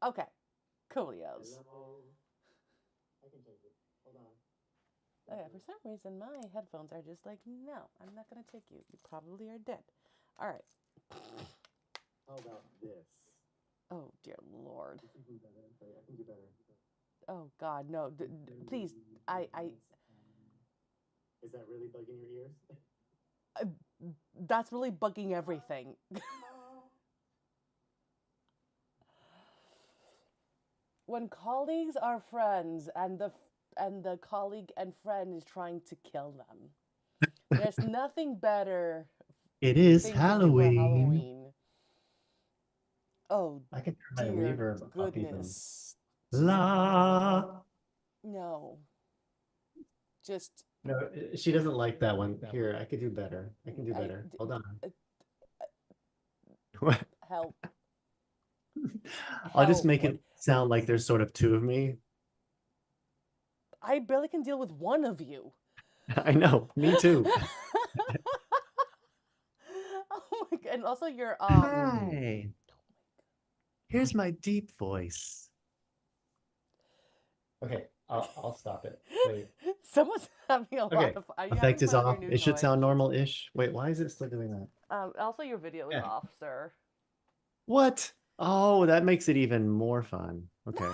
Okay. Coolios. I can change it. Hold on. Okay, for some reason my headphones are just like, no, I'm not gonna take you. You probably are dead. Alright. How about this? Oh dear lord. This is better. Sorry, I can do better. Oh god, no. Please, I Is that really bugging your ears? uh, that's really bugging everything. When colleagues are friends and the colleague and friend is trying to kill them. There's nothing better It is thing to do for Halloween. Halloween. Oh I can turn my dear reverb up even. goodness. La. No. Just No, she doesn't like that one. Here, I could do better. I can do I better. Hold on. uh, What? help. I'll just Help. make it sound like there's sort of two of me. I barely can deal with one of you. I know, me too. Oh my god. And also your Hi. Here's my deep voice. Okay, I'll stop it. Wait. someone's having a lot Okay, of are you having effect is fun with your off. new It should toy? sound normal-ish. Wait, why is it still doing that? Also your video is Yeah. off, sir. What? Oh, that makes it even more fun. Okay.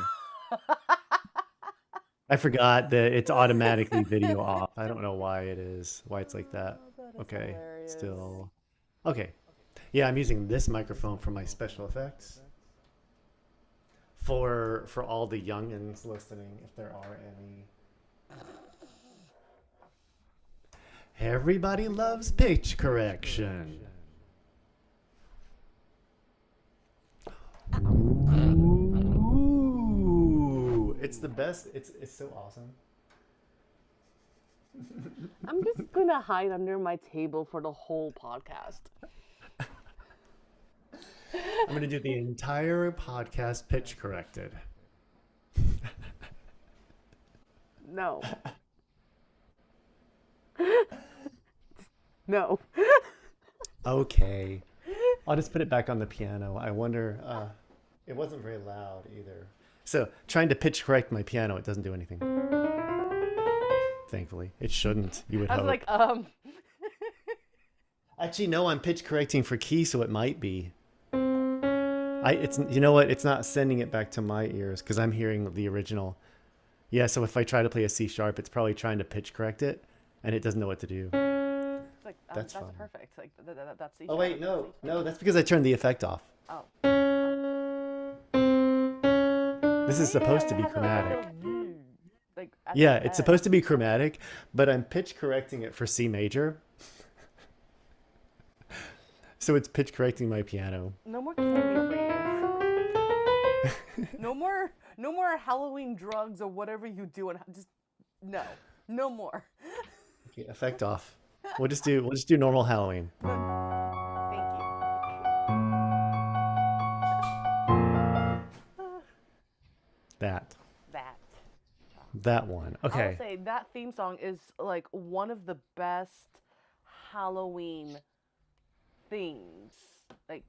I forgot that it's automatically video off. I don't know why it is, why it's like that. Oh, that is Okay, hilarious. still. Okay. Yeah, I'm using this microphone for my special effects. For all the youngins listening, if there are any. Everybody loves pitch correction. Ooh, it's the best. It's so awesome. I'm just gonna hide under my table for the whole podcast. I'm gonna do the entire podcast pitch corrected. No. No. Okay. I'll just put it back on the piano. I wonder, it wasn't very loud either. So trying to pitch correct my piano, it doesn't do anything. Thankfully, it shouldn't. You would I was hope. like, Actually, no, I'm pitch correcting for key, so it might be. It's you know what? It's not sending it back to my ears because I'm hearing the original. Yeah, so if I try to play a C sharp, it's probably trying to pitch correct it, and it doesn't know what to do. it's like That's that's fine. perfect. Like that's Oh wait, no, that's because I turned the effect off. Oh. This is supposed to be chromatic. Like at Yeah, the it's end. supposed to be chromatic, but I'm pitch correcting it for C major. So it's pitch correcting my piano. No more candy for you. No more Halloween drugs or whatever you do, and just no more. Okay, effect off. We'll just do normal Halloween. Thank you. That. That. That one. I'll Okay. say that theme song is like one of the best Halloween themes, like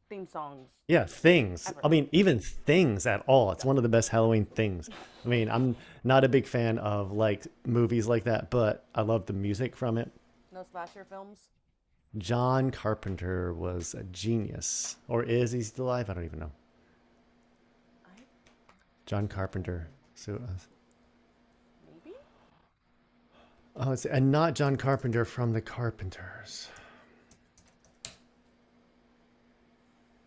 theme songs. Yeah, things. Ever. I mean, even things at all. It's one of the best Halloween things. I mean, I'm not a big fan of like movies like that, but I love the music from it. No slasher films. John Carpenter was a genius. Or is he still alive? I don't even know. John Carpenter. So, Maybe. oh, and not John Carpenter from the Carpenters.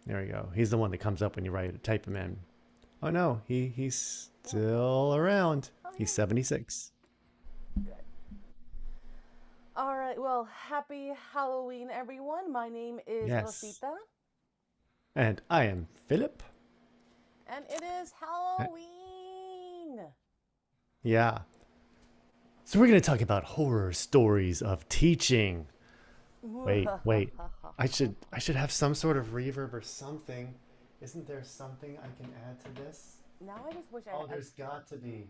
There we go. He's the one that comes up when you type him in. Oh no, he's still around. He's 76. Good. All right. Well, happy Halloween, everyone. My name is Yes. Rosita, And I am Philip. and it is Halloween. Yeah. So we're going to talk about horror stories of teaching. Wait. I should have some sort of reverb or something. Isn't there something I can add to this? Now I just wish Oh, I. there's got to be.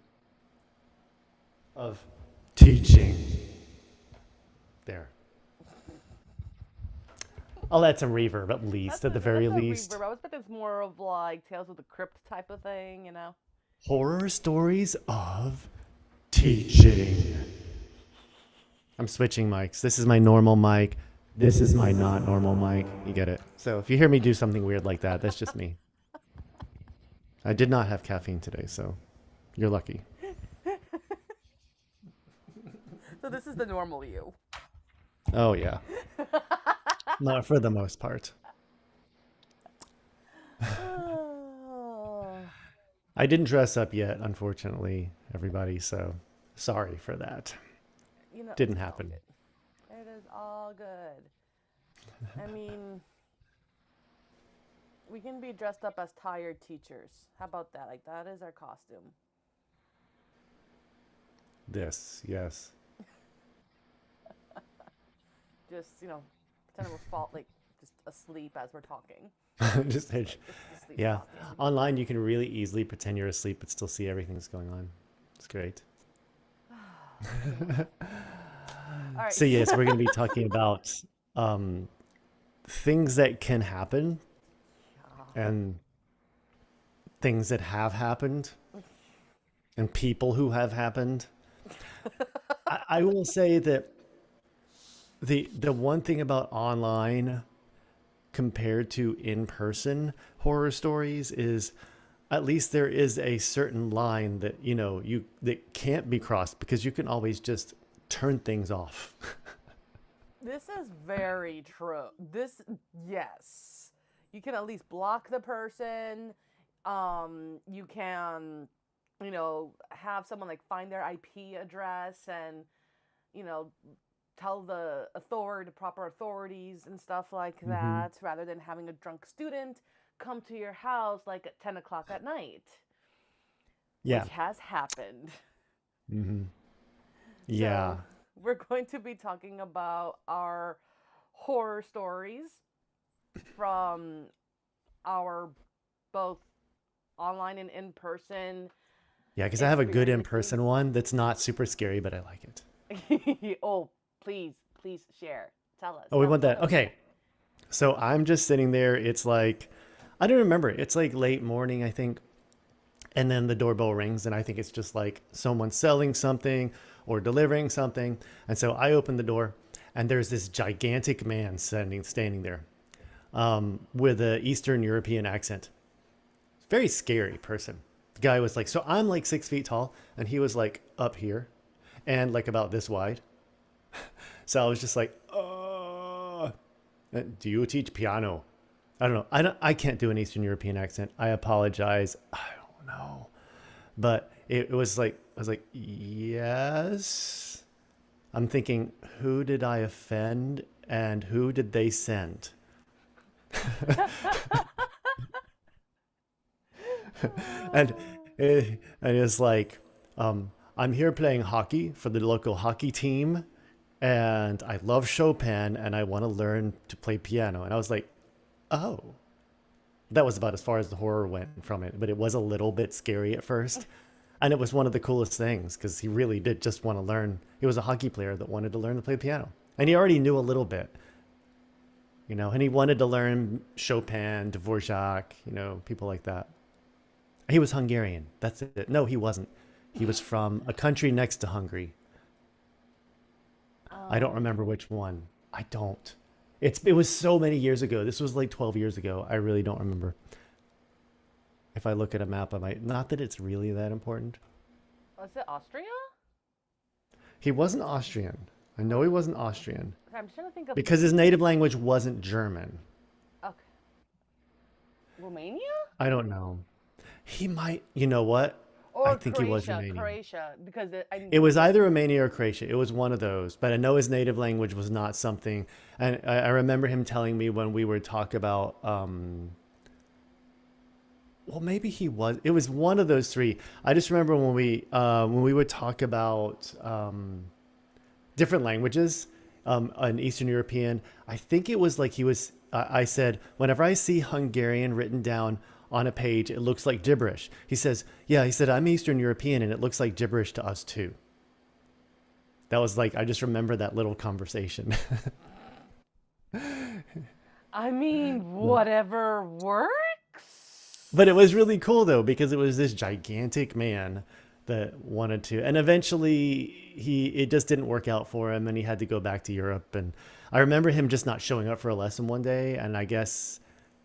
Of teaching. There. I'll add some reverb at least, at the very That's a least. reverb. I was expecting it's more of like Tales of the Crypt type of thing, you know? Horror stories of teaching. I'm switching mics. This is my normal mic. This is my not normal mic. You get it. So if you hear me do something weird like that, that's just me. I did not have caffeine today, so you're lucky. So this is the normal you. Oh yeah, not for the most part. Oh, I didn't dress up yet, unfortunately, everybody. So sorry for that. Didn't it's all happen. good. It is all good. I mean, we can be dressed up as tired teachers. How about that? Like, that is our costume. This, yes. Just, pretend we're like, just asleep as we're talking. Just Just sleep yeah. costume. Online, you can really easily pretend you're asleep but still see everything that's going on. It's great. All right. So yes, we're going to be talking about um, things that can happen and things that have happened and people who have happened. I will say that the one thing about online compared to in-person horror stories is at least there is a certain line that you that can't be crossed because you can always just turn things off. This is very true. Yes. You can at least block the person. You can, have someone like find their IP address and, you know, tell the proper authorities and stuff like Hmm. that, rather than having a drunk student come to your house like at 10 o'clock at night, Yeah. which has happened. Hmm. So Yeah. we're going to be talking about our horror stories from our both online and in person Yeah, because I have a good experiences. in-person one that's not super scary, but I like it. Oh, please share. Tell us. Oh, we want What that. was it? Okay. So I'm just sitting there. It's like, I don't remember. It's like late morning, I think. And then the doorbell rings, and I think it's just like someone selling something or delivering something. And so I open the door, and there's this gigantic man standing there with an Eastern European accent. Very scary person. The guy was like, so I'm like 6 feet tall, and he was like up here and like about this wide. So I was just like, do you teach piano? I don't know. I can't do an Eastern European accent. I apologize. I don't know. But it was like, I was like, yes. I'm thinking, who did I offend and who did they send? And and it's like, I'm here playing hockey for the local hockey team, and I love Chopin, and I want to learn to play piano. And I was like, oh, that was about as far as the horror went from it, but it was a little bit scary at first. And it was one of the coolest things because he really did just want to learn. He was a hockey player that wanted to learn to play piano. And he already knew a little bit, and he wanted to learn Chopin, Dvorak, people like that. He was Hungarian. That's it. No, he wasn't. He was from a country next to Hungary. I don't Um, remember which one. I don't. It was so many years ago. This was like 12 years ago. I really don't remember. If I look at a map, I might. Not that it's really that important. was it Austria? He wasn't Austrian. I know he wasn't Austrian Okay, I'm just trying to think of. because his native language wasn't German. Okay, Romania I don't know. He might. You know what? I or think he was Croatia? Romanian. Croatia, because It was either Romania or Croatia. It was one of those. But I know his native language was not something. And I remember him telling me when we would talk about. Well, maybe he was. It was one of those three. I just remember when we would talk about different languages, an Eastern European. I think it was like he was. I said whenever I see Hungarian written down on a page, it looks like gibberish. He says, "Yeah." He said, "I'm Eastern European, and it looks like gibberish to us too." That was like I just remember that little conversation. I mean, whatever works. But it was really cool though because it was this gigantic man that wanted to, and eventually it just didn't work out for him, and he had to go back to Europe. And I remember him just not showing up for a lesson one day, and I guess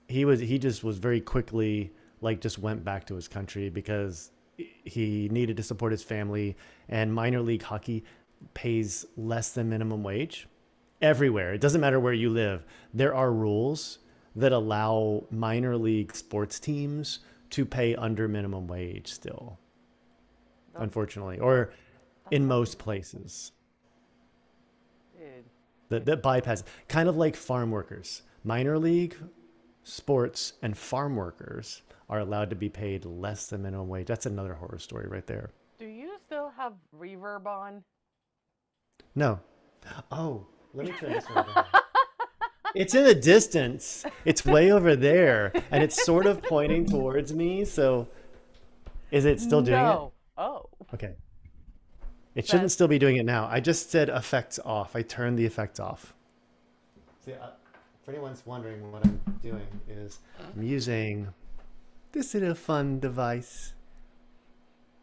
he just was very quickly like just went back to his country because he needed to support his family, and minor league hockey pays less than minimum wage everywhere. It doesn't matter where you live. There are rules that allow minor league sports teams to pay under minimum wage still, That's, unfortunately, or that's in not, most places dude. that bypass, kind of like farm workers. Minor league sports and farm workers are allowed to be paid less than minimum wage. That's another horror story right there. Do you still have reverb on? No. Oh, let me turn this one down. It's in the distance. It's way over there, and it's sort of pointing towards me. So, is it still doing it? No. Oh. Okay. It shouldn't still be doing it now. I just said effects off. I turned the effects off. See, for anyone's wondering what I'm doing is I'm using this little fun device.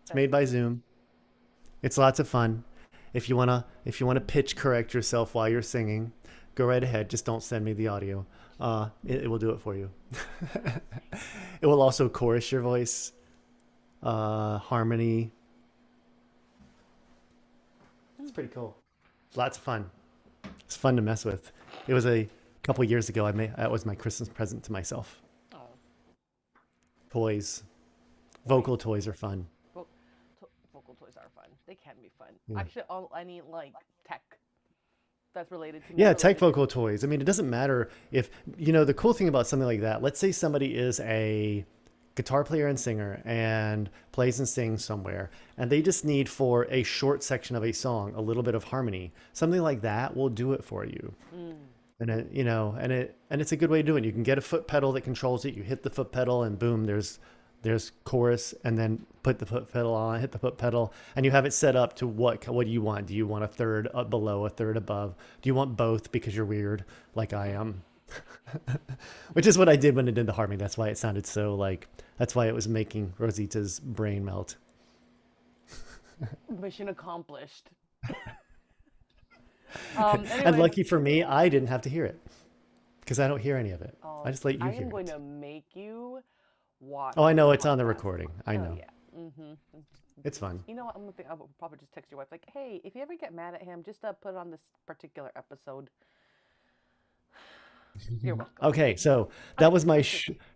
It's made by Zoom. It's lots of fun. If you wanna pitch correct yourself while you're singing, go right ahead. Just don't send me the audio. It will do it for you. It will also chorus your voice, harmony. It's pretty cool. Lots of fun. It's fun to mess with. It was a couple years ago. That was my Christmas present to myself. Oh. Toys, vocal toys are fun. Vo- Vocal toys are fun. They can be fun. Yeah. Actually, any like tech that's related to Yeah, music tech related. vocal toys. I mean, it doesn't matter if, the cool thing about something like that, let's say somebody is a guitar player and singer and plays and sings somewhere, and they just need for a short section of a song a little bit of harmony. Something like that will do it for you. And it's a good way to do it. You can get a foot pedal that controls it. You hit the foot pedal and boom, there's chorus, and then put the foot pedal on, hit the foot pedal, and you have it set up to what do you want? Do you want a third up below, a third above? Do you want both because you're weird like I am? Which is what I did when I did the harmony. That's why it sounded so that's why it was making Rosita's brain melt. Mission accomplished. And Anyways, lucky for me, I didn't have to hear it because I don't hear any of it. I just let you I hear am going it. to make you watch. Oh, I know the it's on the podcast. recording. I Oh know. yeah. It's fun. You know what? I will probably just text your wife like, "Hey, if you ever get mad at him, just put it on this particular episode." You're welcome. Okay, so that was my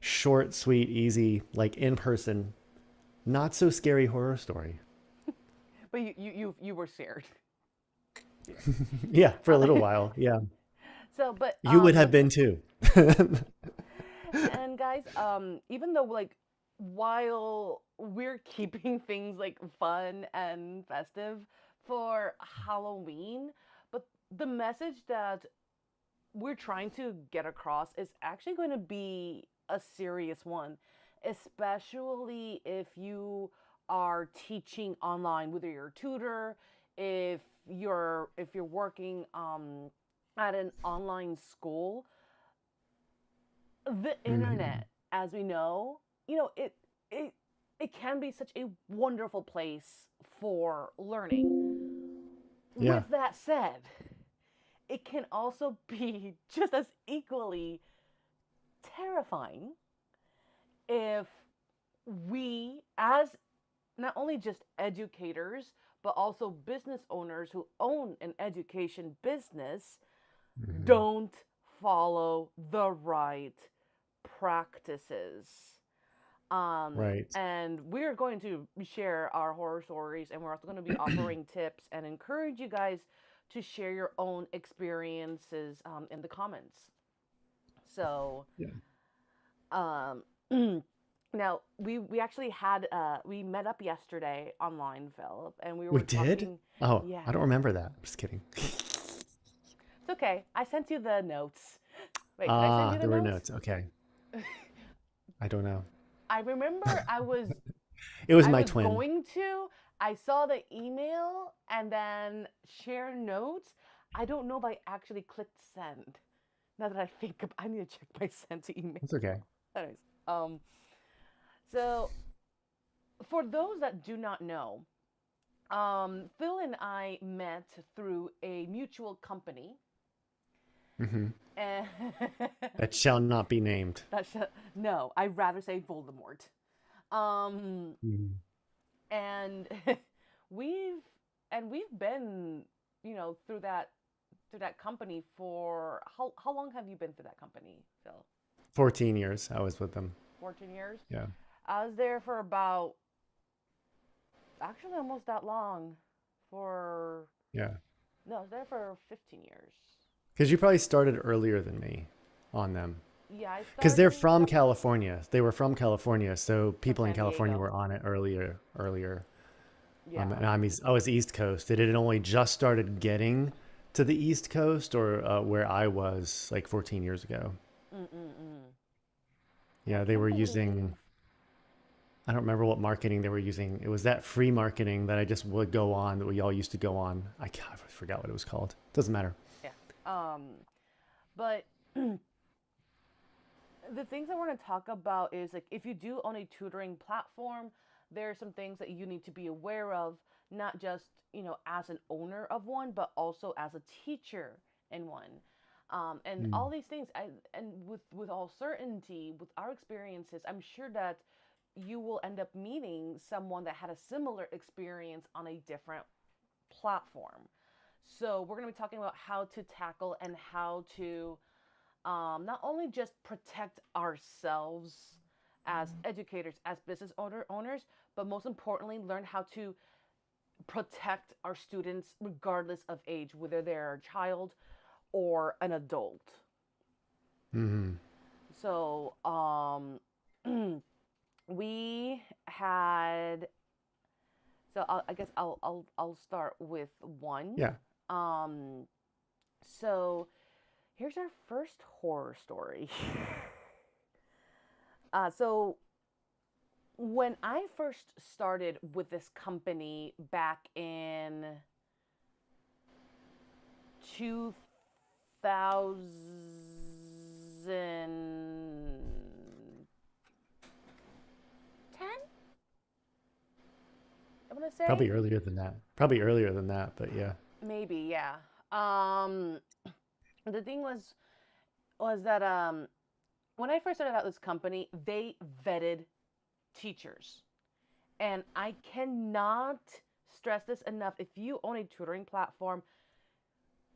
short, sweet, easy, in person, not so scary horror story. But you were scared. Yeah, for a little while. Yeah, So, but you would have been too. and guys, even though while we're keeping things fun and festive for Halloween, but the message that we're trying to get across is actually going to be a serious one, especially if you are teaching online, whether you're a tutor, if you're working at an online school. The internet, as we know, it can be such a wonderful place for learning. Yeah. With that said, it can also be just as equally terrifying if we, as not only just educators, but also business owners who own an education business, don't follow the right practices. Right. And we're going to share our horror stories, and we're also going to be offering tips and encourage you guys to share your own experiences in the comments. So, Yeah. um, now we actually had we met up yesterday online, Philip, and we were We did? talking. Oh, Yeah, I don't remember that. I'm just kidding. it's okay. I sent you the notes. Wait, did I Ah, send you there the were notes? notes. Okay. I don't know. I remember It was I my was twin. going to. I saw the email and then share notes. I don't know if I actually clicked send. Now that I think, I need to check my sent email. It's okay. Anyways, so for those that do not know, Phil and I met through a mutual company, Hmm. and That shall not be named. no, I'd rather say Voldemort. Um, Mhm. and we've we've been, through that company for how long have you been through that company, Phil? 14 years I was with them. 14 years. Yeah. I was there for about, actually almost that long. For Yeah. No, I was there for 15 years. Because you probably started earlier than me on them. Yeah, I Because they're started from California. They were from California, so from people in San California Diego. were on it earlier. Yeah. And I was East Coast. It had only just started getting to the East Coast, or where I was like 14 years ago. Mm-mm-mm. I Yeah, they can't were believe. using, I don't remember what marketing they were using. It was that free marketing that I just would go on, that we all used to go on. I forgot what it was called. Doesn't matter. Yeah. But the things I want to talk about is, like, if you do own a tutoring platform, there are some things that you need to be aware of, not just, as an owner of one, but also as a teacher in one. And Mm. all these things, and with all certainty, with our experiences, I'm sure that you will end up meeting someone that had a similar experience on a different platform. So we're going to be talking about how to tackle and how to, not only just protect ourselves as educators, as owners, but most importantly, learn how to protect our students regardless of age, whether they're a child or an adult. Hmm. So, we had. So I guess I'll start with one. Yeah. Um, so here's our first horror story. So when I first started with this company back in 2010, I'm gonna say. Probably earlier than that. Probably earlier than that, but yeah. Maybe, yeah. Um, the thing was that, when I first started out this company, they vetted teachers. And I cannot stress this enough. If you own a tutoring platform,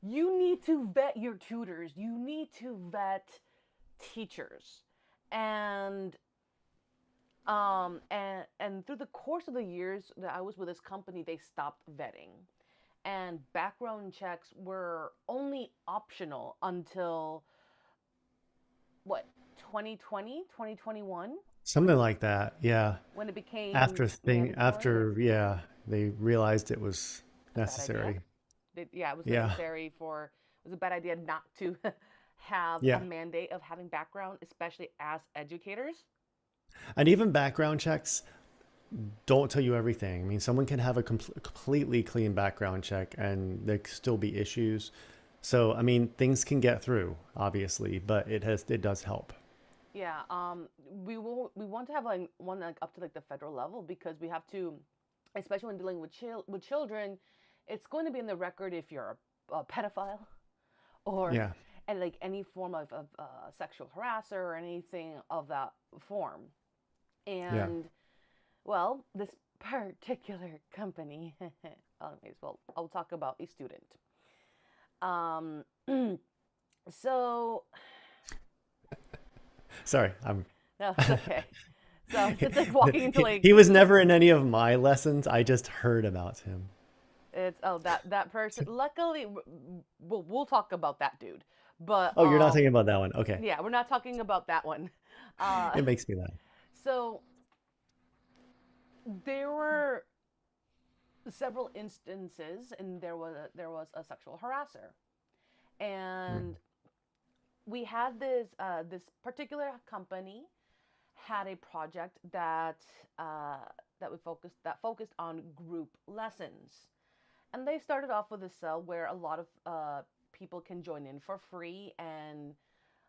you need to vet your tutors. You need to vet teachers. And and through the course of the years that I was with this company, they stopped vetting. And background checks were only optional until what, 2020, 2021, Something like that. Yeah. when it became mandatory. Yeah, they realized it was A bad idea. necessary. Yeah, it was Yeah. necessary for. It was a bad idea not to have a Yeah. mandate of having background, especially as educators. And even background checks don't tell you everything. I mean, someone can have a completely clean background check and there could still be issues. So, I mean, things can get through, obviously, but it does help. Yeah. We want to have like one, like up to like the federal level, because we have to, especially when dealing with children, it's going to be in the record if you're a pedophile, or Yeah. and like any form of sexual harasser or anything of that form. Yeah. And well, this particular company, anyways, well, I'll talk about a student. Um, so Sorry, I'm no, it's okay. So it's like walking into like, he was never in any of my lessons. I just heard about him. it's, oh, that person. Luckily, we'll talk about that dude, but Oh, you're not thinking about that one. Okay. yeah, we're not talking about that one. Uh, It makes me laugh. so there were several instances, and there was a sexual harasser, Mm. and we had this particular company had a project that focused on group lessons, and they started off with a cell where a lot of people can join in for free, and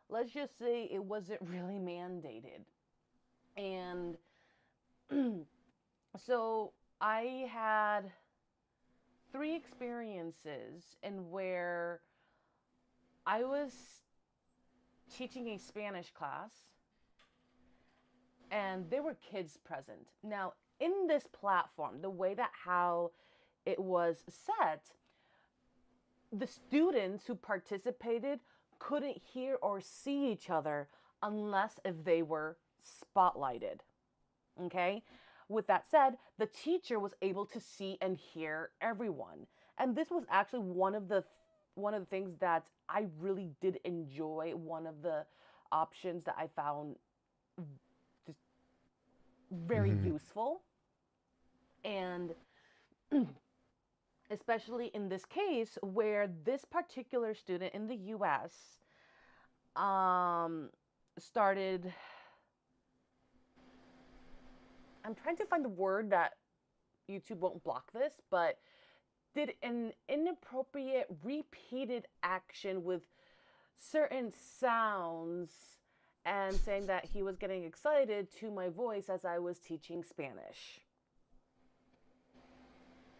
let's just say it wasn't really mandated. And so I had three experiences in where I was teaching a Spanish class and there were kids present. Now, in this platform, the way that how it was set, the students who participated couldn't hear or see each other unless if they were spotlighted. Okay? With that said, the teacher was able to see and hear everyone. And this was actually one of the things that I really did enjoy, one of the options that I found just very Hmm. useful. And especially in this case where this particular student in the US um started, I'm trying to find the word that YouTube won't block this, but did an inappropriate repeated action with certain sounds and saying that he was getting excited to my voice as I was teaching Spanish.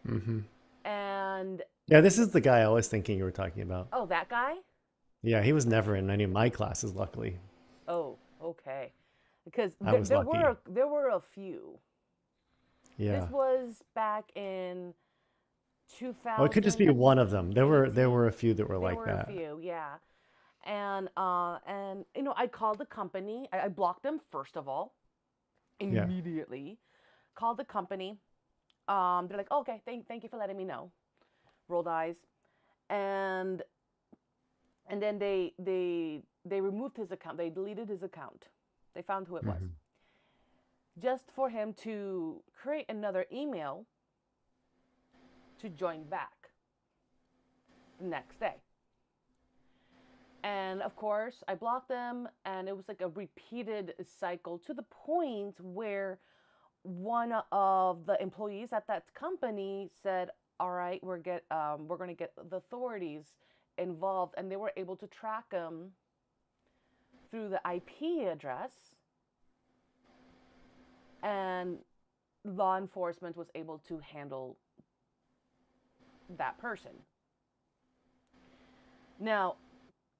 Hmm. And Yeah, this is the guy I was thinking you were talking about. oh, that guy? Yeah, he was never in any of my classes, luckily. Oh, okay. Because I was lucky. there were a few. This Yeah. was back in Oh, it could just be one of them. There were a 2018. few that were There like were a that. few, yeah. And I called the company. I blocked them first of all, Yeah. immediately. Called the company. They're like, okay, thank you for letting me know. Rolled eyes, and and then they removed his account. They deleted his account. They found who it was, Hmm. just for him to create another email to join back the next day. And of course, I blocked them, and it was like a repeated cycle to the point where one of the employees at that company said, "All right, we're going to get the authorities involved," and they were able to track him through the IP address, and law enforcement was able to handle that person. Now,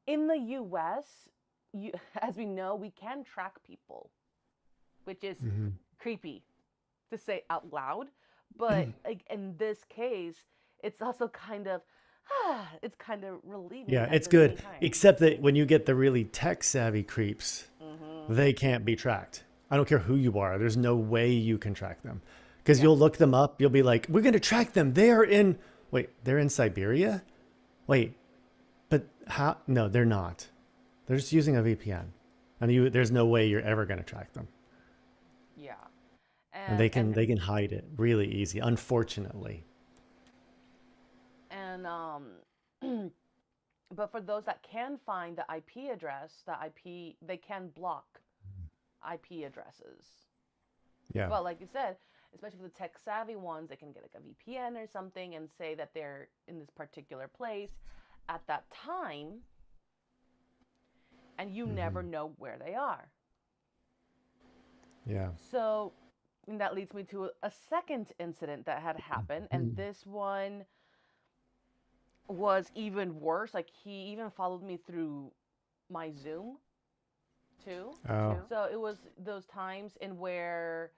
in the US, as we know, we can track people, which is Hmm. creepy to say out loud. But like in this case, it's also kind of it's kind of relieving Yeah, at it's the good. same time. Except that when you get the really tech savvy creeps, Hmm. they can't be tracked. I don't care who you are. There's no way you can track them. Because Yeah. you'll look them up. You'll be like, we're going to track them. They are in, wait, they're in Siberia? Wait, but how? No, they're not. They're just using a VPN. And there's no way you're ever going to track them. Yeah. And And they can and they can hide it really easy, unfortunately. and but for those that can find the IP address, they can block IP addresses. Yeah. Well, like you said, especially for the tech savvy ones, they can get like a VPN or something and say that they're in this particular place at that time, and you never Hmm. know where they are. Yeah. So and that leads me to a second incident that had happened, and Mhm. this one was even worse. Like he even followed me through my Zoom too. Oh. So it was those times in where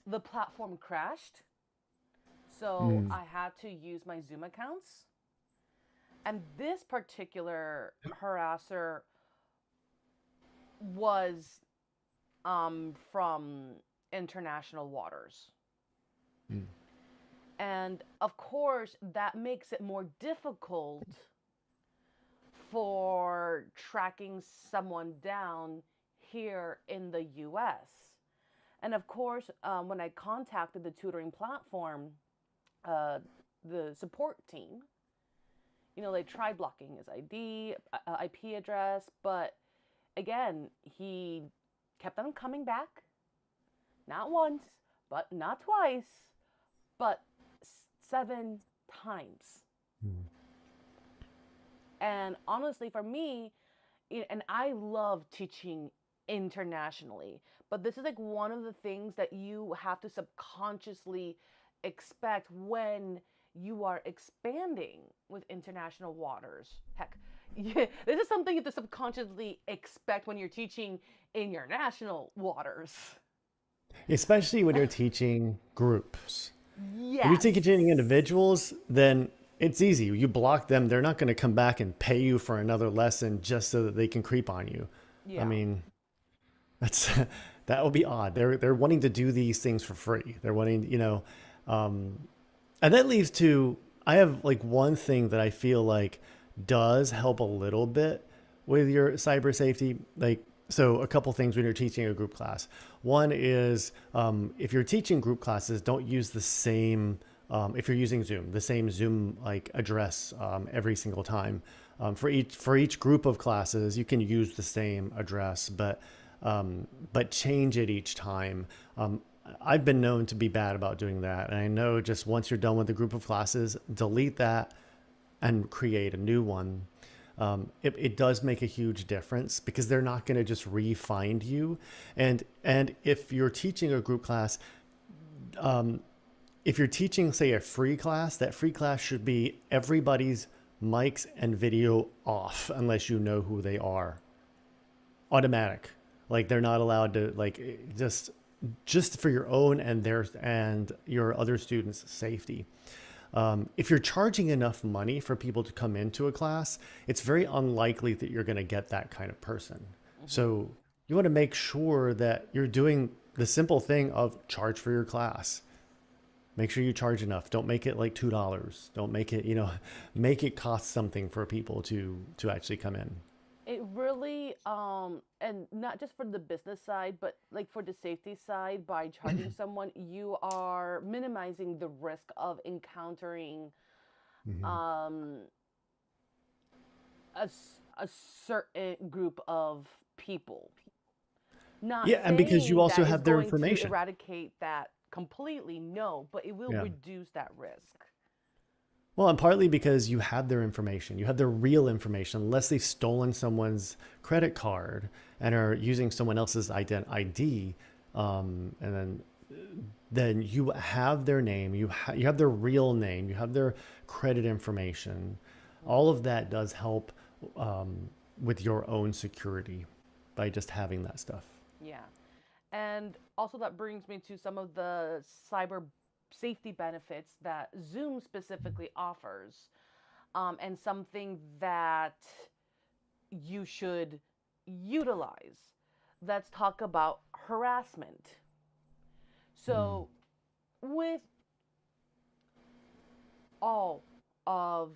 the platform crashed. So Mm. I had to use my Zoom accounts. And this particular harasser was from international waters. Mm. And of course, that makes it more difficult for tracking someone down here in the US. And of course, when I contacted the tutoring platform, uh, the support team, they tried blocking his ID, IP address, but again, he kept on coming back, not once, but not twice, but 7 times. Mm. And honestly, for me, and I love teaching internationally, but this is like one of the things that you have to subconsciously expect when you are expanding with international waters. Heck, yeah, this is something you have to subconsciously expect when you're teaching in your national waters. Especially when you're teaching groups. When you're Yes. teaching individuals, then it's easy. You block them, they're not going to come back and pay you for another lesson just so that they can creep on you. I Yeah. mean, that's that would be odd. They're wanting to do these things for free. They're wanting, um, and that leads to I have like one thing that I feel like does help a little bit with your cyber safety. Like, so a couple things when you're teaching a group class. One is if you're teaching group classes, don't use the same. If you're using Zoom, the same Zoom like address every single time. For each group of classes, you can use the same address, but change it each time. I've been known to be bad about doing that, and I know just once you're done with the group of classes, delete that and create a new one. It does make a huge difference because they're not going to just re-find you. And if you're teaching a group class, if you're teaching, say, a free class, that free class should be everybody's mics and video off unless you know who they are. Automatic. Like they're not allowed to just for your own and theirs and your other students' safety. If you're charging enough money for people to come into a class, it's very unlikely that you're going to get that kind of person. Hmm. So you want to make sure that you're doing the simple thing of charge for your class. Make sure you charge enough. Don't make it like $2. Don't make it, make it cost something for people to actually come in. It really, and not just for the business side, but like for the safety side, by charging someone, you are minimizing the risk of encountering Hmm. um, a certain group of people. Not Yeah, and because you saying also that is have their going to information. eradicate that completely, no, but it will Yeah. reduce that risk. Well, and partly because you have their information, you have their real information, unless they've stolen someone's credit card and are using someone else's ID, and then you have their name, you have their real name, you have their credit information. All of that does help with your own security by just having that stuff. Yeah. And also, that brings me to some of the cyber safety benefits that Zoom specifically offers, and something that you should utilize. Let's talk about harassment. Mm. So, with all of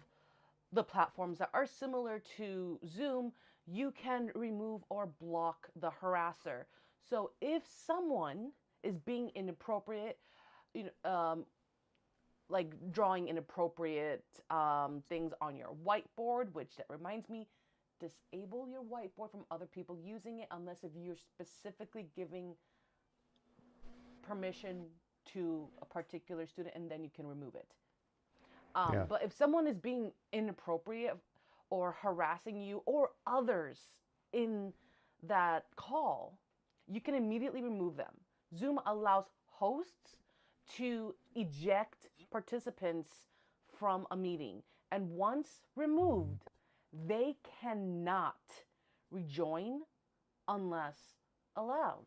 the platforms that are similar to Zoom, you can remove or block the harasser. So, if someone is being inappropriate, you know, like drawing inappropriate things on your whiteboard, which that reminds me, disable your whiteboard from other people using it unless if you're specifically giving permission to a particular student, and then you can remove it. Yeah. But if someone is being inappropriate or harassing you or others in that call, you can immediately remove them. Zoom allows hosts to eject participants from a meeting. And once removed, they cannot rejoin unless allowed.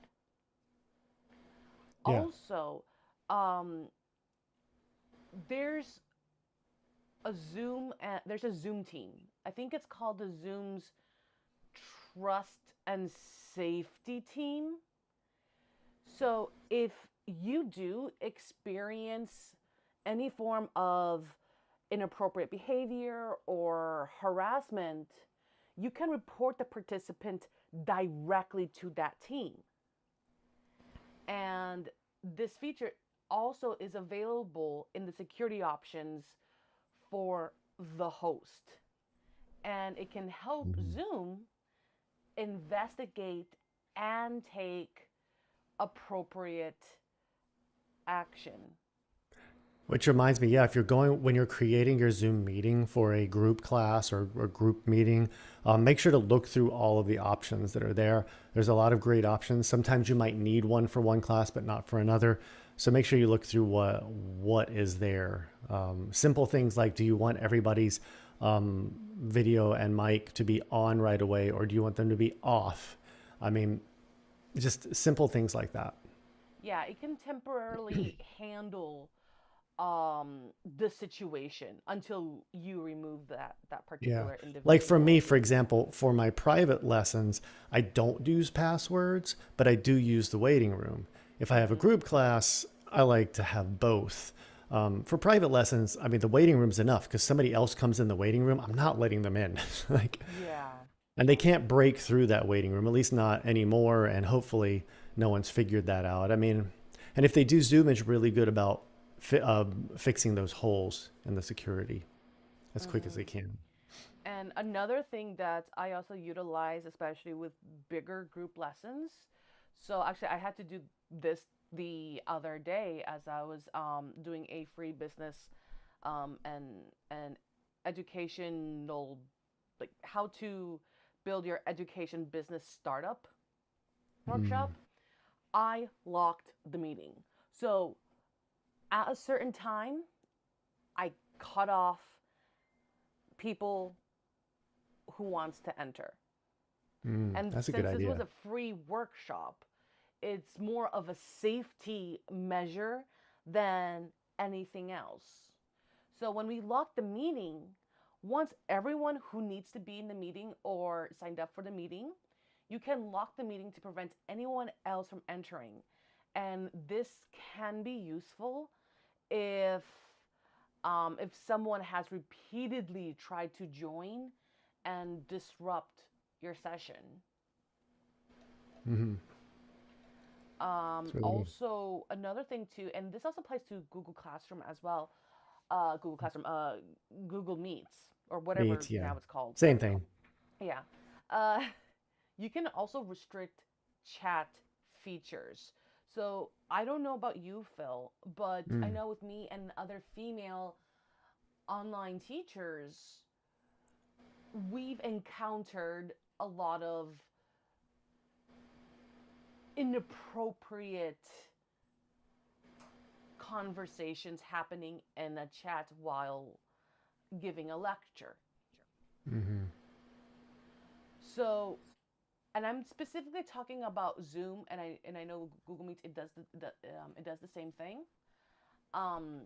Yeah. Also, um, there's there's a Zoom team. I think it's called the Zoom's Trust and Safety Team. So if you do experience any form of inappropriate behavior or harassment, you can report the participant directly to that team. And this feature also is available in the security options for the host. And it can help Mhm. Zoom investigate and take appropriate action. Which reminds me, yeah, if you're going, when you're creating your Zoom meeting for a group class or group meeting, make sure to look through all of the options that are there. There's a lot of great options. Sometimes you might need one for one class, but not for another. So make sure you look through what is there. Simple things like, do you want everybody's video and mic to be on right away, or do you want them to be off? I mean, just simple things like that. Yeah, it can temporarily handle the situation until you remove that Yeah. particular Like for me, individual. for example, for my private lessons, I don't use passwords, but I do use the waiting room. If I have a Hmm. group class, I like to have both. For private lessons, I mean, the waiting room's enough because somebody else comes in the waiting room. I'm not letting them in. like, Yeah. and they can't break through that waiting room, at least not anymore. And hopefully, no one's figured that out. I mean, and if they do, Zoom is really good about fixing those holes in the security as quick as Hmm. they can. And another thing that I also utilize, especially with bigger group lessons. So actually, I had to do this the other day as I was doing a free business and educational, like how to build your education business startup Mm. workshop. I locked the meeting. So at a certain time, I cut off people who wants to enter. And That's a good since this was idea. a free workshop, it's more of a safety measure than anything else. So when we lock the meeting, once everyone who needs to be in the meeting or signed up for the meeting, you can lock the meeting to prevent anyone else from entering. And this can be useful if if someone has repeatedly tried to join and disrupt your session. Hmm. It's really good. Also, another thing too, and this also applies to Google Classroom as well. Google Classroom, Google Meets or whatever Meat, yeah. now it's called. Same thing. Yeah, uh, you can also restrict chat features. So I don't know about you, Phil, but I Mm. know with me and other female online teachers, we've encountered a lot of inappropriate conversations happening in a chat while giving a lecture. Hmm. So, and I'm specifically talking about Zoom, and I know Google Meet it does the same thing. Um,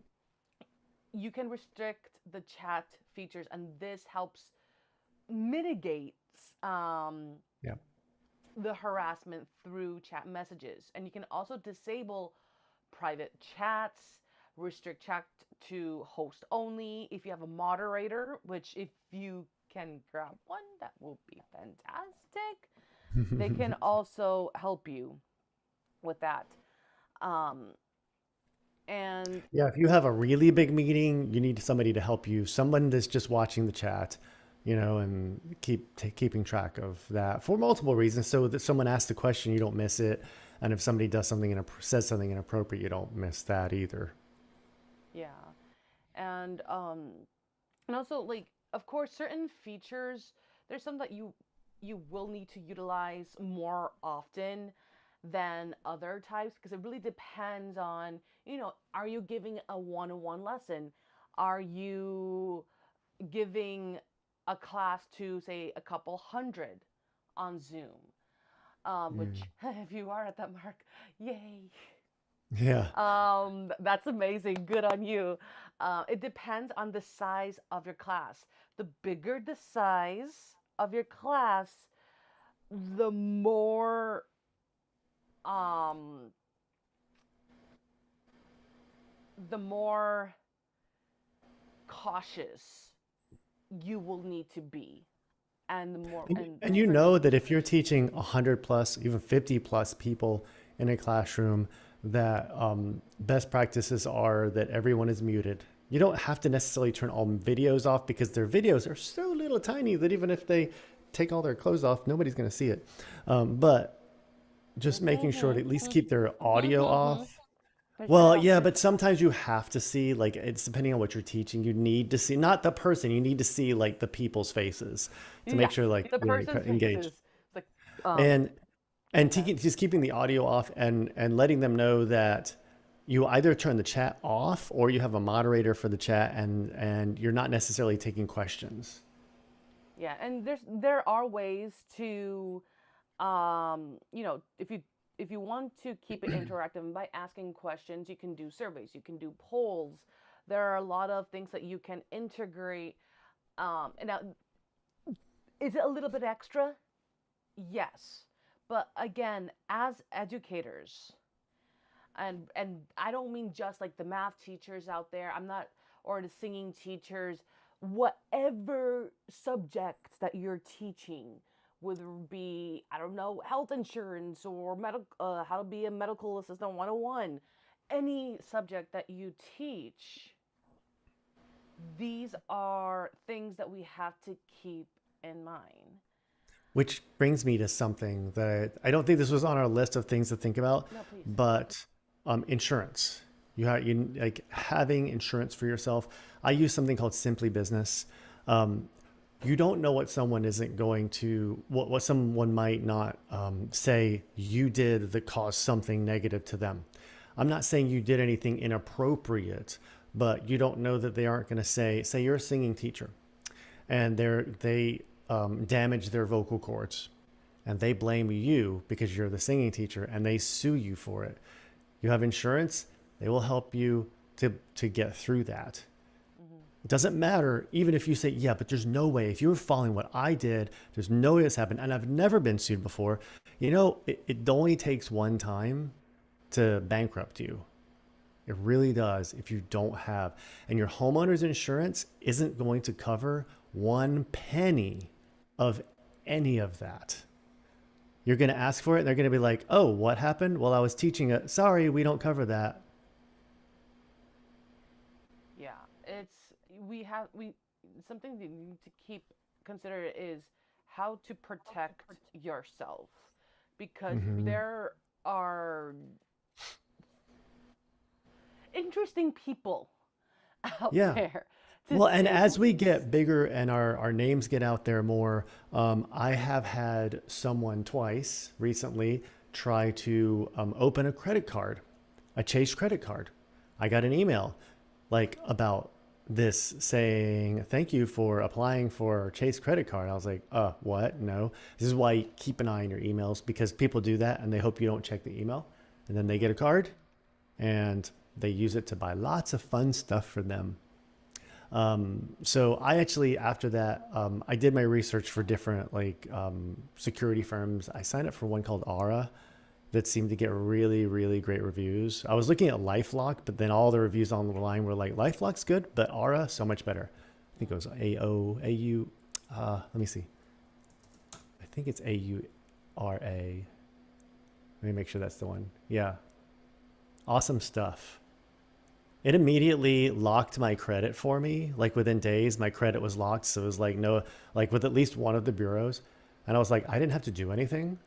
you can restrict the chat features, and this helps mitigate um, Yeah. the harassment through chat messages. And you can also disable private chats, restrict chat to host only. If you have a moderator, which if you can grab one, that will be fantastic. They can also help you with that. Um, and Yeah, if you have a really big meeting, you need somebody to help you. Someone that's just watching the chat, and keeping track of that for multiple reasons, so that someone asks the question, you don't miss it, and if somebody does something says something inappropriate, you don't miss that either. yeah, and and also like of course certain features there's some that you will need to utilize more often than other types because it really depends on are you giving a one-on-one lesson, are you giving a class to say a couple hundred on Zoom, which Mm. if you are at that mark, yay. Yeah. That's amazing. Good on you. It depends on the size of your class. The bigger the size of your class, the more um the more cautious you will need to be, and the more and And you different know that if you're features. teaching 100 plus, even 50 plus people in a classroom, that best practices are that everyone is muted. You don't have to necessarily turn all videos off because their videos are so little tiny that even if they take all their clothes off, nobody's going to see it. But just making sure to at least keep their audio off. Because you're Well, not yeah, you're but sometimes you have to see, like, it's depending on what you're teaching, you need to see, not the person, you need to see, like, the people's faces to make yes, sure, like, the you're person's engaged. faces, the um And okay. just keeping the audio off and letting them know that you either turn the chat off or you have a moderator for the chat and you're not necessarily taking questions. Yeah, and there are ways to if you want to keep it interactive and by asking questions, you can do surveys, you can do polls. There are a lot of things that you can integrate. And now, is it a little bit extra? Yes. But again, as educators, and I don't mean just like the math teachers out there. I'm not or the singing teachers, whatever subjects that you're teaching, whether it be I don't know health insurance or medical how to be a medical assistant 101, any subject that you teach, these are things that we have to keep in mind. Which brings me to something that I don't think this was on our list of things to think about, No, please. but insurance. You like having insurance for yourself. I use something called Simply Business. Um, you don't know what someone isn't going to, what someone might not say you did that caused something negative to them. I'm not saying you did anything inappropriate, but you don't know that they aren't going to say you're a singing teacher and they damage their vocal cords and they blame you because you're the singing teacher and they sue you for it. You have insurance, they will help you to get through that. Hmm. It doesn't matter, even if you say, yeah, but there's no way. If you were following what I did, there's no way this happened. And I've never been sued before. It only takes one time to bankrupt you. It really does if you don't have. And your homeowner's insurance isn't going to cover one penny of any of that. You're going to ask for it and they're going to be like, oh, what happened? Well, I was teaching it. Sorry, we don't cover that. Yeah, it's we something that you need to keep consider is how to protect yourself because Hmm. there are interesting people out Yeah. there to Well, and say the as we least. get bigger and our names get out there more, I have had someone twice recently try to open a credit card, a Chase credit card. I got an email like about this saying, thank you for applying for Chase credit card. I was like, what? No. This is why you keep an eye on your emails because people do that and they hope you don't check the email. And then they get a card and they use it to buy lots of fun stuff for them. So I actually, after that, I did my research for different like security firms. I signed up for one called Aura that seemed to get really, really great reviews. I was looking at LifeLock, but then all the reviews online were like, LifeLock's good, but Aura, so much better. I think it was AOAU. Let me see. I think it's AURA. Let me make sure that's the one. Yeah. Awesome stuff. It immediately locked my credit for me. Like within days, my credit was locked. So it was like no, like with at least one of the bureaus. And I was like, I didn't have to do anything.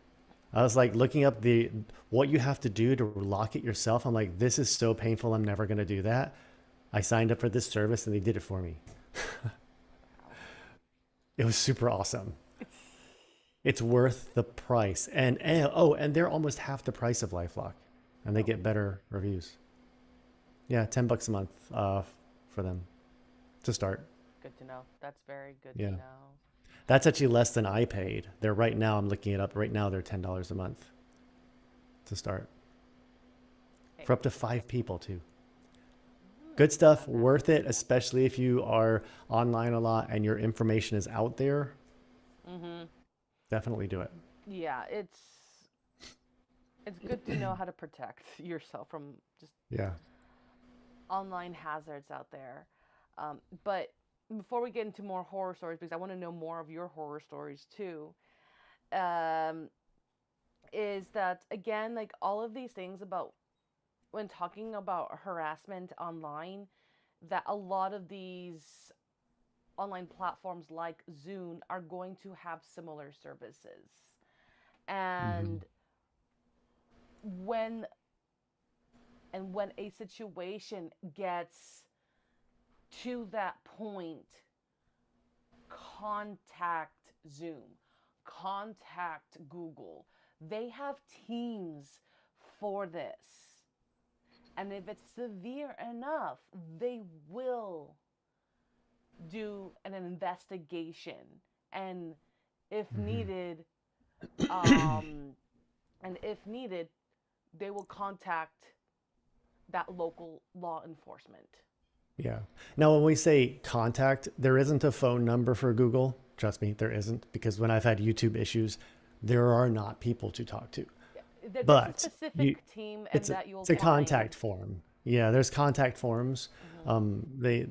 I was like looking up the what you have to do to lock it yourself. I'm like, this is so painful. I'm never gonna do that. I signed up for this service and they did it for me. Wow. It was super awesome. It's worth the price. And they're almost half the price of LifeLock, and they Oh, get better reviews. Yeah, $10 a month for them to start. good to know. That's very good to Yeah. know. That's actually less than I paid. They're right now, I'm looking it up. Right now, they're $10 a month to start Hey, for up to 5 people, too. Good hmm, stuff, that worth it, especially if you are online a lot and your information is out there. mm-hmm. Definitely do it. Yeah, it's good to know how to protect yourself from just Yeah. online hazards out there. But before we get into more horror stories, because I want to know more of your horror stories too, um, is that again, like all of these things about when talking about harassment online, that a lot of these online platforms like Zoom are going to have similar services. Hmm. And when And when a situation gets to that point, contact Zoom, contact Google. They have teams for this. And if it's severe enough, they will do an investigation. And if Hmm. needed, um, and if needed, they will contact that local law enforcement. Yeah. Now, when we say contact, there isn't a phone number for Google. Trust me, there isn't, because when I've had YouTube issues, there are not people to talk to. There's a But you, specific team, and that you'll it's a find. contact form. Yeah, there's contact forms. Mhm. They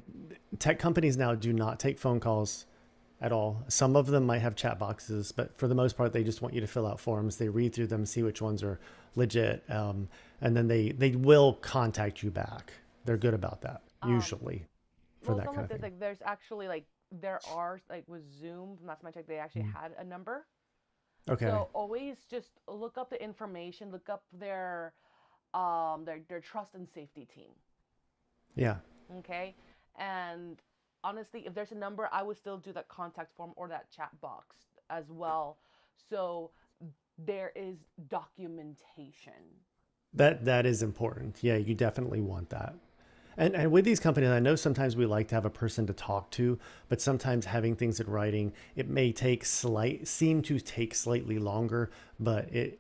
tech companies now do not take phone calls at all. Some of them might have chat boxes, but for the most part, they just want you to fill out forms. They read through them, see which ones are legit, and then they will contact you back. They're good about that Um, usually for well, that something kind like of this, thing. like there's actually like there are like with Zoom, last time I checked, they actually Mm. had a number. Okay. So always just look up the information, look up their trust and safety team. Yeah. Okay, and honestly, if there's a number, I would still do that contact form or that chat box as well. So there is documentation. That is important. Yeah, you definitely want that. And with these companies, I know sometimes we like to have a person to talk to, but sometimes having things in writing, it may seem to take slightly longer, but it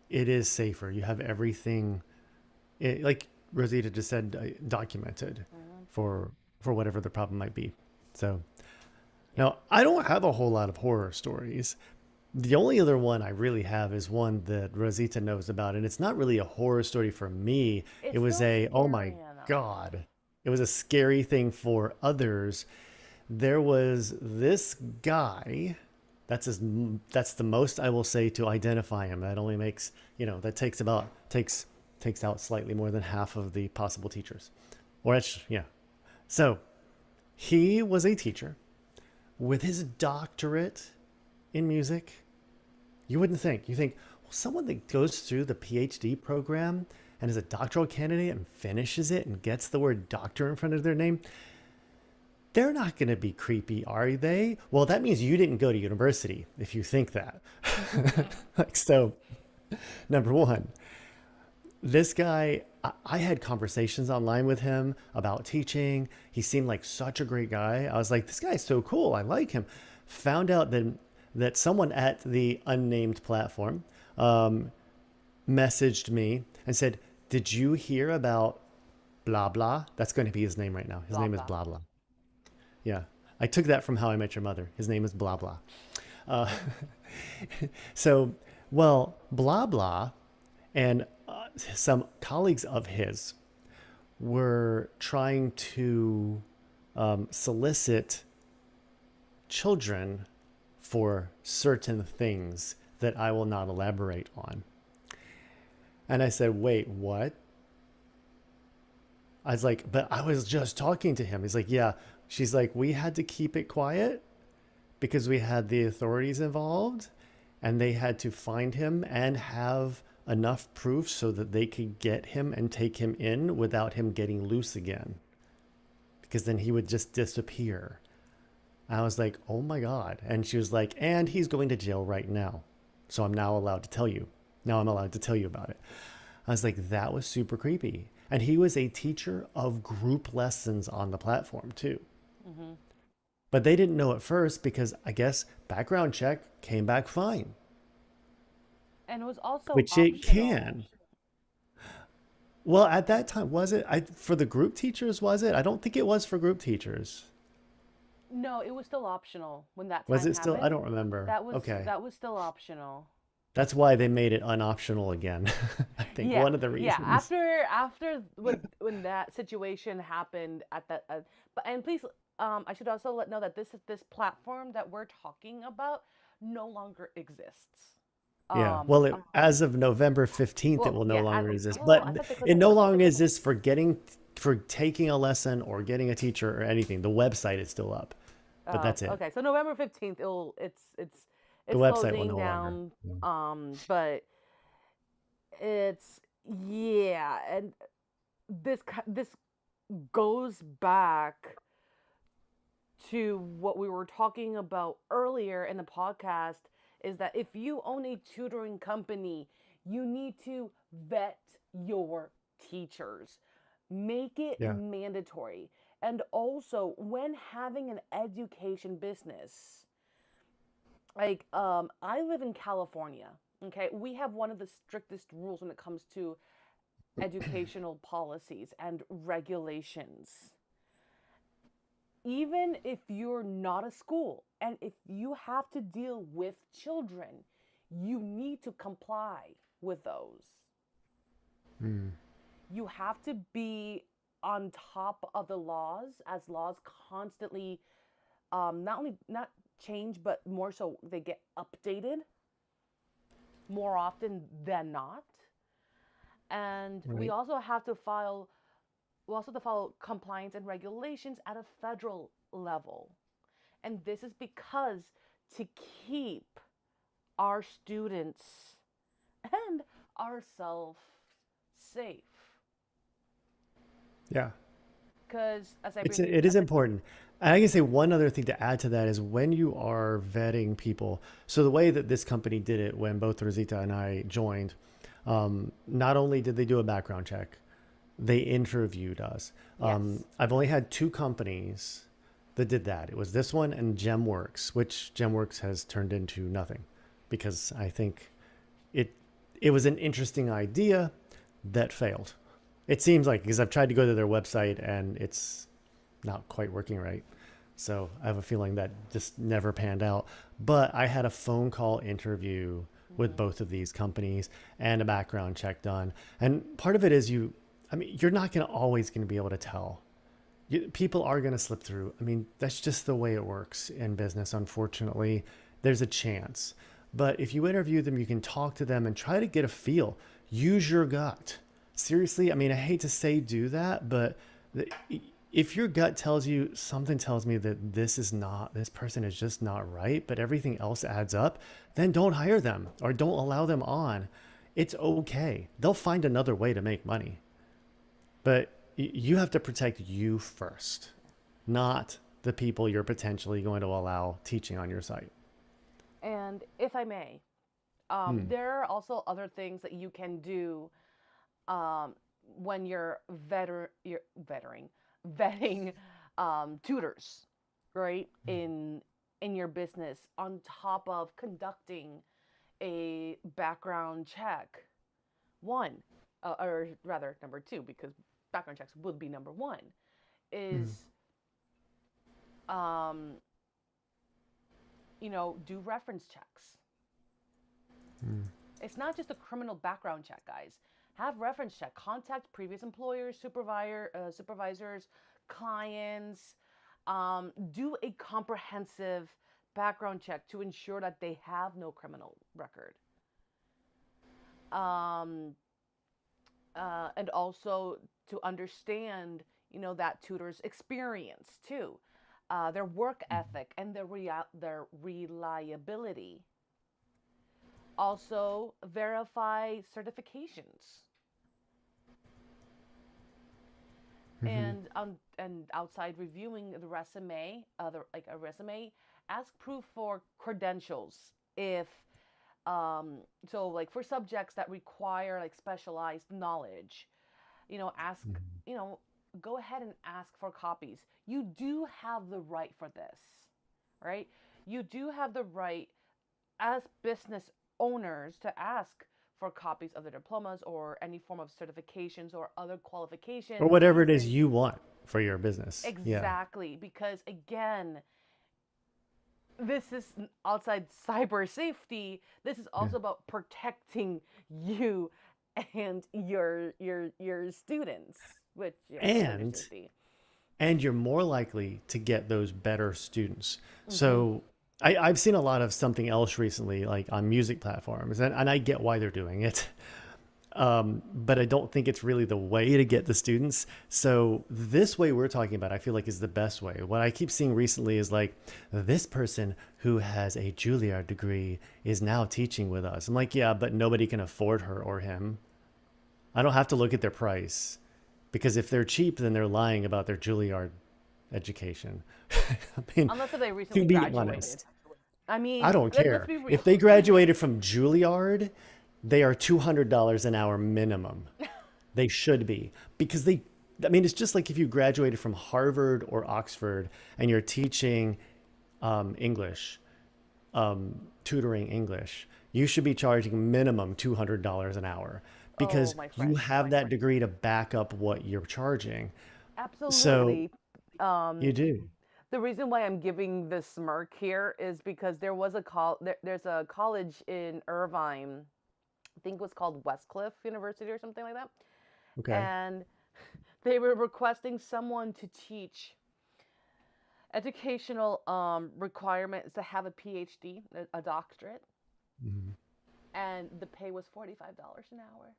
is safer. You have everything, like Rosita just said, documented Mhm. for whatever the problem might be. So Yep. now I don't have a whole lot of horror stories. The only other one I really have is one that Rosita knows about, and it's not really a horror story for me. It It's was still a, oh my scary enough. God, it was a scary thing for others. There was this guy. That's the most I will say to identify him. That only makes, that takes out slightly more than half of the possible teachers. Or it's, yeah. So he was a teacher with his doctorate in music. You wouldn't think. You think, well, someone that goes through the PhD program and is a doctoral candidate and finishes it and gets the word doctor in front of their name, they're not going to be creepy, are they? Well, that means you didn't go to university if you think that. Like, so, number one, this guy, I had conversations online with him about teaching. He seemed like such a great guy. I was like, this guy's so cool. I like him. Found out that someone at the unnamed platform um, messaged me and said, "Did you hear about blah blah?" That's going to be his name right now. His Blah name is blah. blah blah. Yeah, I took that from How I Met Your Mother. His name is blah blah. Uh, so, well, blah blah and some colleagues of his were trying to solicit children for certain things that I will not elaborate on. And I said, wait, what? I was like, but I was just talking to him. He's like, yeah. She's like, we had to keep it quiet because we had the authorities involved and they had to find him and have enough proof so that they could get him and take him in without him getting loose again because then he would just disappear. I was like, oh my God. And she was like, and he's going to jail right now. So I'm now allowed to tell you. Now I'm allowed to tell you about it. I was like, that was super creepy. And he was a teacher of group lessons on the platform too. Hmm. But they didn't know at first because I guess background check came back fine, And it was also which it optional. can. Well, at that time, was it? For the group teachers, was it? I don't think it was for group teachers. No, it was still optional when that Was time it still? I happened. don't remember. Okay. That was still optional. That's why they made it unoptional again. I think Yeah, one of the yeah. reasons. After when that situation happened at that, but and please, I should also let know that this platform that we're talking about no longer exists. Yeah. Um, Well, as of November 15th, it well, will no yeah. longer exist. Well, But I thought they closed it it no down. longer exists for taking a lesson or getting a teacher or anything. The website is still up, but that's it. Okay, so November 15th, The it's website will closing no longer. down. But it's yeah, and this goes back to what we were talking about earlier in the podcast, is that if you own a tutoring company, you need to vet your teachers, make it Yeah. mandatory. And also, when having an education business, like I live in California, okay? We have one of the strictest rules when it comes to educational policies and regulations. Even if you're not a school and if you have to deal with children, you need to comply with those. Mm. You have to be on top of the laws, as laws constantly not only not change, but more so they get updated more often than not. And Right. we also have to follow compliance and regulations at a federal level. And this is because to keep our students and ourselves safe. Yeah. Because, as I It's briefly, it is as I, important. And I can say one other thing to add to that is when you are vetting people. So the way that this company did it when both Rosita and I joined, not only did they do a background check, they interviewed us. yes, I've only had two companies that did that. It was this one and GemWorks, which GemWorks has turned into nothing because I think it it was an interesting idea that failed. It seems like because I've tried to go to their website and it's not quite working right. So I have a feeling that just never panned out. But I had a phone call interview with mm-hmm. both of these companies and a background check done. And part of it is I mean, you're not going to always going to be able to tell. People are going to slip through. I mean, that's just the way it works in business. Unfortunately, there's a chance. But if you interview them, you can talk to them and try to get a feel. Use your gut. Seriously, I mean, I hate to say do that, but if your gut tells you something tells me that this person is just not right, but everything else adds up, then don't hire them or don't allow them on. It's okay. They'll find another way to make money. But you have to protect you first, not the people you're potentially going to allow teaching on your site. And if I may, Hmm. there are also other things that you can do um, when you're vetting tutors, right? In your business, on top of conducting a background check. One, or rather number two, because background checks would be number one, Hmm. is um, do reference checks. Hmm. It's not just a criminal background check, guys. Have reference check. Contact previous employers, supervisors, clients. Do a comprehensive background check to ensure that they have no criminal record. Um, and also to understand, that tutor's experience too, their work ethic, and their reliability. Also, verify certifications, Hmm. and outside reviewing the resume, like a resume, ask proof for credentials if so like for subjects that require like specialized knowledge, ask, Hmm. you know, go ahead and ask for copies. You do have the right for this, right? You do have the right as business owners to ask for copies of their diplomas or any form of certifications or other Or qualifications. whatever it is you want for your business. Yeah. Exactly, because again, this is outside cyber safety. This is Yeah. also about protecting you and your students, which cyber And safety. and you're more likely to get those better students. Mm-hmm. So I've seen a lot of something else recently, like on music platforms, and I get why they're doing it. But I don't think it's really the way to get the students. So this way we're talking about, I feel like is the best way. What I keep seeing recently is like this person who has a Juilliard degree is now teaching with us. I'm like, yeah, but nobody can afford her or him. I don't have to look at their price. Because if they're cheap, then they're lying about their Juilliard education. I mean, Unless if they to recently be graduated. honest, I I mean, don't let's care. be real. If they graduated from Juilliard, they are $200 an hour minimum. They should be because I mean, it's just like if you graduated from Harvard or Oxford and you're teaching English, tutoring English, you should be charging minimum $200 an hour Oh, because my you friend. have that degree to back up what you're charging. So Absolutely. you Um, do. the reason why I'm giving this smirk here is because there's a college in Irvine. I think it was called Westcliff University or something like that. Okay. And they were requesting someone to teach educational requirements to have a PhD, a doctorate, Mhm. and the pay was $45 an hour.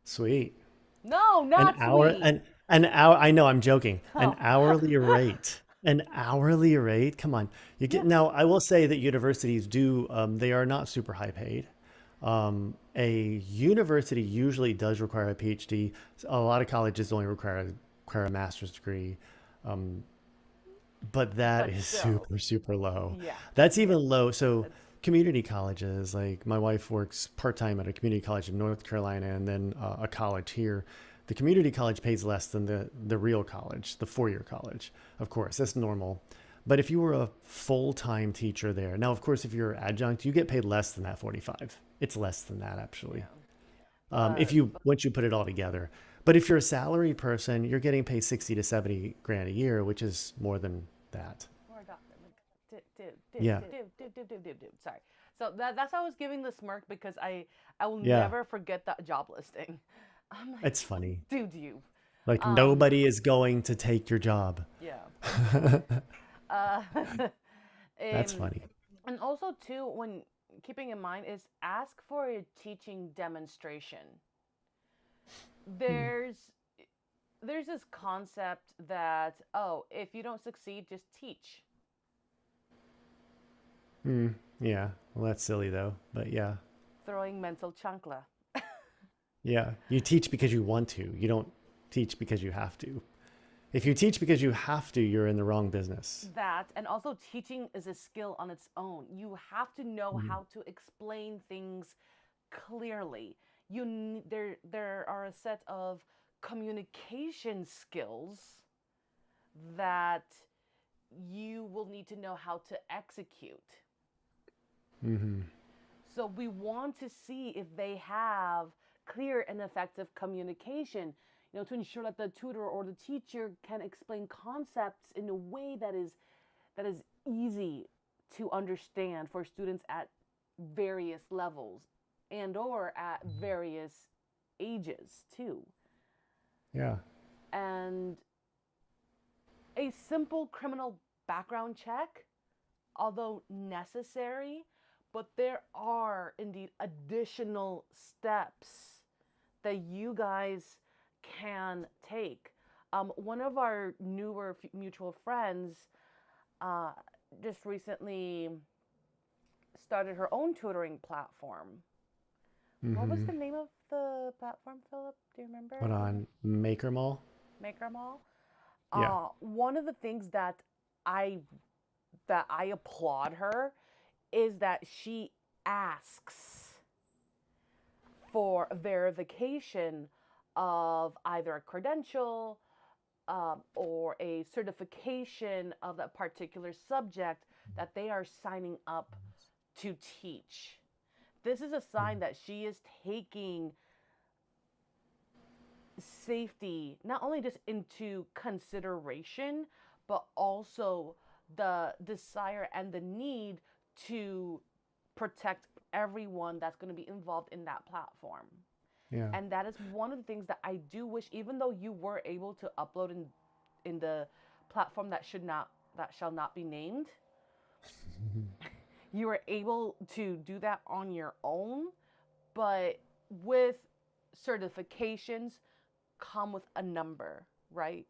Sweet. No, An not hour, sweet. an hour. I know I'm joking. An Oh, hourly rate. An hourly rate. Come on. You yeah. get now. I will say that universities do. They are not super high paid. A university usually does require a PhD. A lot of colleges only require a master's degree, but that But is still, super super low. yeah, That's yeah. even low. So That's community colleges, like my wife works part time at a community college in North Carolina, and then a college here. The community college pays less than the real college, the 4 year college. Of course, that's normal. But if you were a full time teacher there, now of course if you're adjunct, you get paid less than that 45. It's less than that actually. yeah. If But you once you put it all together. But if you're a salary person, you're getting paid 60 to 70 grand a year, which is more than that. or a doctor, like, Yeah. Sorry. So that's why I was giving the smirk because I will Yeah. never forget that job listing. I'm like, It's funny. dude, you. Like Um, nobody is going to take your job. yeah. Uh, That's um, funny. and also too, when keeping in mind is ask for a teaching demonstration. Hmm. There's there's this concept that, oh, if you don't succeed, just teach. Hmm. Yeah. Well, that's silly though. But yeah. Throwing mental chancla. Yeah. You teach because you want to. You don't teach because you have to. If you teach because you have to, you're in the wrong business. That, and also teaching is a skill on its own. You have to know Mhm. how to explain things clearly. There are a set of communication skills that you will need to know how to execute. Mhm. So we want to see if they have clear and effective communication, to ensure that the tutor or the teacher can explain concepts in a way that is easy to understand for students at various levels and or at various ages too. Yeah. And a simple criminal background check, although necessary, but there are indeed additional steps that you guys can take. One of our newer mutual friends uh, just recently started her own tutoring platform. What was Mhm. the name of the platform, Philip? Do you remember? Hold on. Maker Mall. Maker Mall. Yeah. One of the things I I applaud her is that she asks for verification of either a credential or a certification of that particular subject that they are signing up to teach. This is a sign that she is taking safety not only just into consideration, but also the desire and the need to protect everyone that's going to be involved in that platform. Yeah. And that is one of the things that I do wish, even though you were able to upload in the platform that shall not be named, you were able to do that on your own, but with certifications come with a number, right?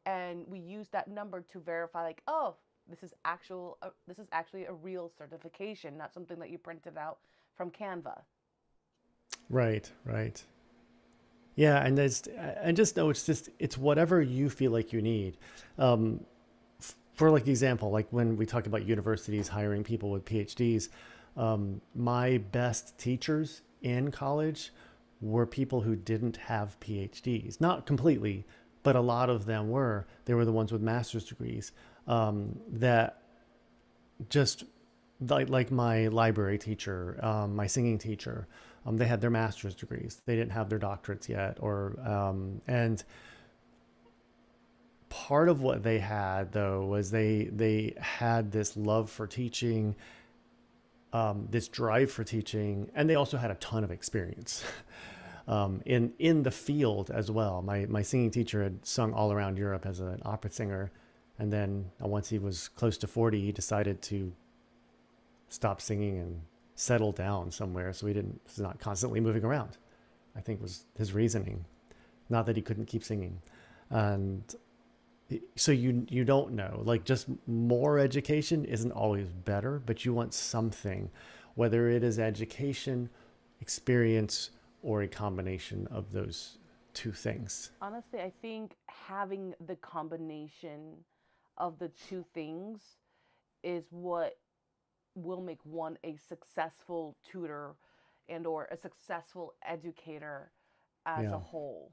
And we use that number to verify, like, oh, this is actually a real certification, not something that you printed out from Canva. Right. Right. Yeah, and just know it's whatever you feel like you need. Um, for like example, like when we talk about universities hiring people with PhDs, my best teachers in college were people who didn't have PhDs. Not completely, but a lot of them were. They were the ones with master's degrees that just like my library teacher, my singing teacher, they had their master's degrees. They didn't have their doctorates yet, or and part of what they had though was they had this love for teaching, this drive for teaching, and they also had a ton of experience in the field as well. My singing teacher had sung all around Europe as an opera singer, and then once he was close to 40, he decided to stop singing and settle down somewhere so he didn't was not constantly moving around. I think was his reasoning, not that he couldn't keep singing, and so you don't know, like just more education isn't always better, but you want something, whether it is education, experience, or a combination of those two things. Honestly, I think having the combination of the two things is what will make one a successful tutor and or a successful educator as Yeah, a whole.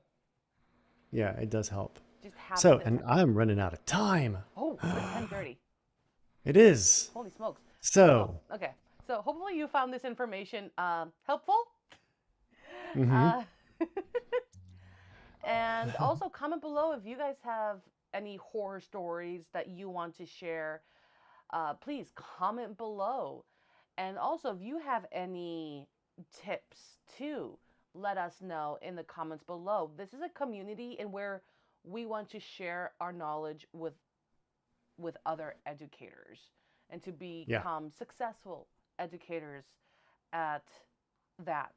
yeah, it does help. Just having So, the and I'm running out of time. oh, it's 10:30. It is. Holy smokes. Well, So, okay. So hopefully you found this information helpful. mm-hmm. Uh, and also comment below if you guys have any horror stories that you want to share. Please comment below. And also, if you have any tips too, let us know in the comments below. This is a community in where we want to share our knowledge with other educators and to Yeah. become successful educators at that.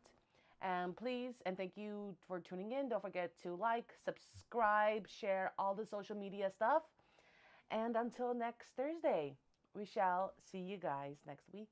And please, and thank you for tuning in. Don't forget to like, subscribe, share all the social media stuff. And until next Thursday, we shall see you guys next week.